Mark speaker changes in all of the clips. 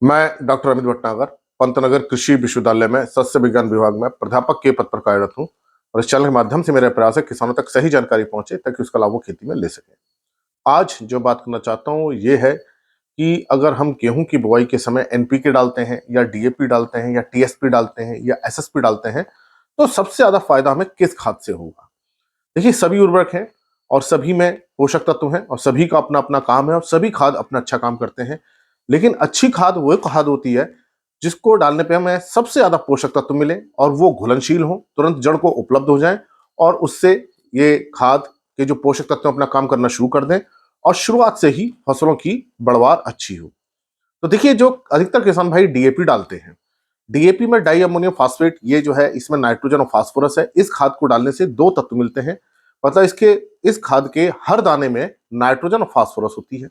Speaker 1: मैं डॉक्टर अमित भटनागर पंतनगर कृषि विश्वविद्यालय में सस्य विज्ञान विभाग में प्राध्यापक के पद पर कार्यरत हूँ और इस चैनल के माध्यम से मेरा प्रयास है किसानों तक सही जानकारी पहुंचे ताकि उसका लाभ वो खेती में ले सके। आज जो बात करना चाहता हूँ ये है कि अगर हम गेहूं की बुआई के समय एनपीके डालते हैं या डीएपी डालते हैं या टीएसपी डालते हैं या एसएसपी डालते हैं तो सबसे ज्यादा फायदा हमें किस खाद से होगा। देखिए, सभी उर्वरक हैं और सभी में पोषक तत्व हैं और सभी का अपना अपना काम है और सभी खाद अपना अच्छा काम करते हैं। लेकिन अच्छी खाद वो खाद होती है जिसको डालने पे हमें सबसे ज्यादा पोषक तत्व मिले और वो घुलनशील हो, तुरंत जड़ को उपलब्ध हो जाए और उससे ये खाद के जो पोषक तत्व अपना काम करना शुरू कर दें और शुरुआत से ही फसलों की बढ़वार अच्छी हो। तो देखिए, जो अधिकतर किसान भाई डीएपी डालते हैं, डीएपी में डाई अमोनियम फास्फेट, ये जो है इसमें नाइट्रोजन और फास्फोरस है। इस खाद को डालने से दो तत्व मिलते हैं, मतलब इस खाद के हर दाने में नाइट्रोजन और फास्फोरस होती है।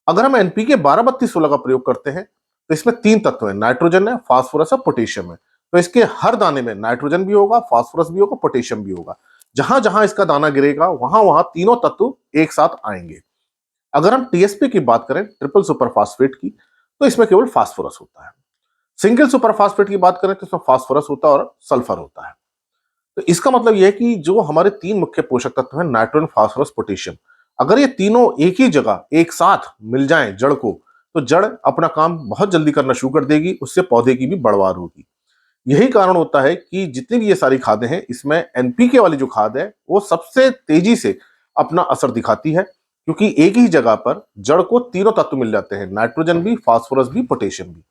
Speaker 1: अगर हम एनपीके 12-32-16 का प्रयोग करते हैं तो इसमें तीन तत्व है, नाइट्रोजन है, फास्फोरस और पोटेशियम है। तो इसके हर दाने में नाइट्रोजन भी होगा, फास्फोरस भी होगा, पोटेशियम भी होगा। जहां जहां इसका दाना गिरेगा वहां वहां तीनों तत्व एक साथ आएंगे। अगर हम टीएसपी की बात करें, ट्रिपल सुपर फास्फेट की, तो इसमें केवल फास्फोरस होता है। सिंगल सुपर फास्फेट की बात करें तो इसमें फास्फोरस होता है और सल्फर होता है। तो इसका मतलब यह है कि जो हमारे तीन मुख्य पोषक तत्व हैं, नाइट्रोजन, फास्फोरस, पोटेशियम, अगर ये तीनों एक ही जगह एक साथ मिल जाएं जड़ को, तो जड़ अपना काम बहुत जल्दी करना शुरू कर देगी, उससे पौधे की भी बढ़वार होगी। यही कारण होता है कि जितनी भी ये सारी खादें हैं, इसमें एनपीके वाली जो खाद है वो सबसे तेजी से अपना असर दिखाती है, क्योंकि एक ही जगह पर जड़ को तीनों तत्व मिल जाते हैं, नाइट्रोजन भी, फास्फोरस भी, पोटेशियम भी।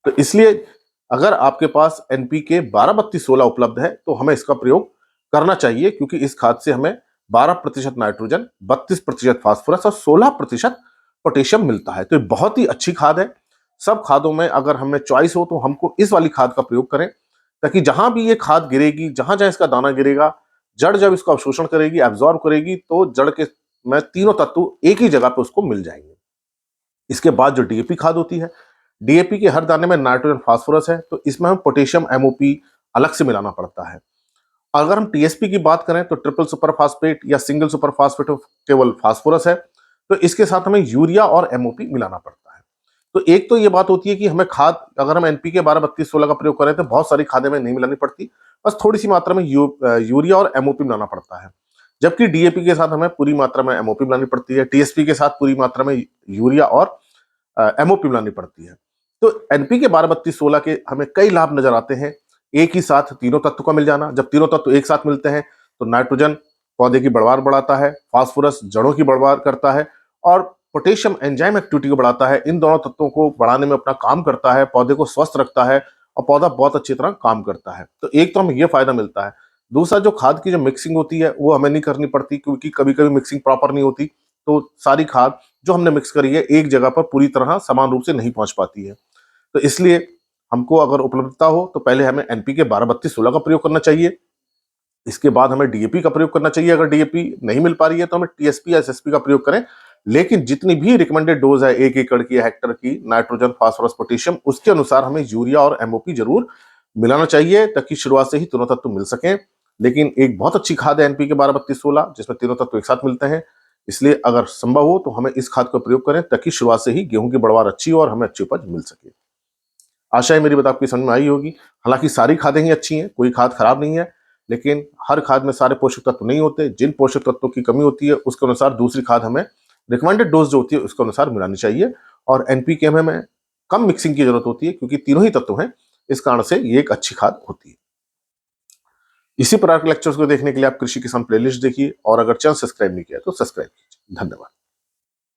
Speaker 1: तो इसलिए अगर आपके पास एनपीके 12-32-16 उपलब्ध है तो हमें इसका प्रयोग करना चाहिए, क्योंकि इस खाद से हमें 12% नाइट्रोजन, 32% फास्फोरस और 16% पोटेशियम मिलता है। तो ये बहुत ही अच्छी खाद है। सब खादों में अगर हमें चॉइस हो तो हमको इस वाली खाद का प्रयोग करें, ताकि जहां भी ये खाद गिरेगी, जहां जहां इसका दाना गिरेगा, जड़ जब इसको अवशोषण करेगी, एब्जॉर्ब करेगी, तो जड़ के में तीनों तत्व एक ही जगह पे उसको मिल जाएंगे। इसके बाद जो डीएपी खाद होती है, डीएपी के हर दाने में नाइट्रोजन, फास्फोरस है, तो इसमें हम पोटेशियम, एमओपी अलग से मिलाना पड़ता है। अगर हम टीएसपी की बात करें तो ट्रिपल सुपर फास्फेट या सिंगल सुपर फास्फेट केवल फास्फोरस है, तो इसके साथ हमें यूरिया और एमओपी मिलाना पड़ता है। तो एक तो ये बात होती है कि हमें खाद, अगर हम एनपीके 12-32-16 का प्रयोग करें तो बहुत सारी खादें में नहीं मिलानी पड़ती, बस थोड़ी सी मात्रा में यूरिया और एमओपी मिलाना पड़ता है। जबकि डीएपी के साथ हमें पूरी मात्रा में एमओपी मिलानी पड़ती है, टीएसपी के साथ पूरी मात्रा में यूरिया और एमओपी मिलानी पड़ती है। तो एनपीके 12-32-16 के हमें कई लाभ नजर आते हैं। एक ही साथ तीनों तत्व का मिल जाना, जब तीनों तत्व एक साथ मिलते हैं तो नाइट्रोजन पौधे की बढ़वार बढ़ाता है, फास्फोरस जड़ों की बढ़वार करता है और पोटेशियम एंजाइम एक्टिविटी को बढ़ाता है। इन दोनों तत्वों को बढ़ाने में अपना काम करता है, पौधे को स्वस्थ रखता है और पौधा बहुत अच्छी तरह काम करता है। तो एक तो हमें यह फायदा मिलता है। दूसरा, जो खाद की जो मिक्सिंग होती है वो हमें नहीं करनी पड़ती, क्योंकि कभी कभी मिक्सिंग प्रॉपर नहीं होती, तो सारी खाद जो हमने मिक्स करी है एक जगह पर पूरी तरह समान रूप से नहीं पहुंच पाती है। तो इसलिए हमको अगर उपलब्धता हो तो पहले हमें एनपीके 12-32-16 का प्रयोग करना चाहिए। इसके बाद हमें डीएपी का प्रयोग करना चाहिए। अगर डीएपी नहीं मिल पा रही है तो हमें टीएसपी या एसएसपी का प्रयोग करें। लेकिन जितनी भी रिकमेंडेड डोज है 1 एकड़ की या हेक्टर की, नाइट्रोजन, फास्फोरस, पोटेशियम, उसके अनुसार हमें यूरिया और एमओपी जरूर मिलाना चाहिए, ताकि शुरुआत से ही तीनों तत्व मिल सकें। लेकिन एक बहुत अच्छी खाद है एनपीके 12-32-16, जिसमें तीनों तत्व एक साथ मिलते हैं। इसलिए अगर संभव हो तो हमें इस खाद का प्रयोग करें, ताकि शुरुआत से ही गेहूं की बढ़वार अच्छी हो और हमें अच्छी उपज मिल सके। आशा है मेरी बात आपकी समझ में आई होगी। हालांकि सारी खादें ही अच्छी हैं, कोई खाद खराब नहीं है, लेकिन हर खाद में सारे पोषक तत्व नहीं होते। जिन पोषक तत्वों की कमी होती है उसके अनुसार दूसरी खाद हमें रिकमेंडेड डोज जो होती है उसके अनुसार मिलानी चाहिए। और एनपीके में कम मिक्सिंग की जरूरत होती है, क्योंकि तीनों ही तत्व हैं, इस कारण से ये एक अच्छी खाद होती है। इसी प्रकार के लेक्चर्स को देखने के लिए आप कृषि किसान प्लेलिस्ट देखिए, और अगर चैनल सब्सक्राइब नहीं किया तो सब्सक्राइब कीजिए। धन्यवाद।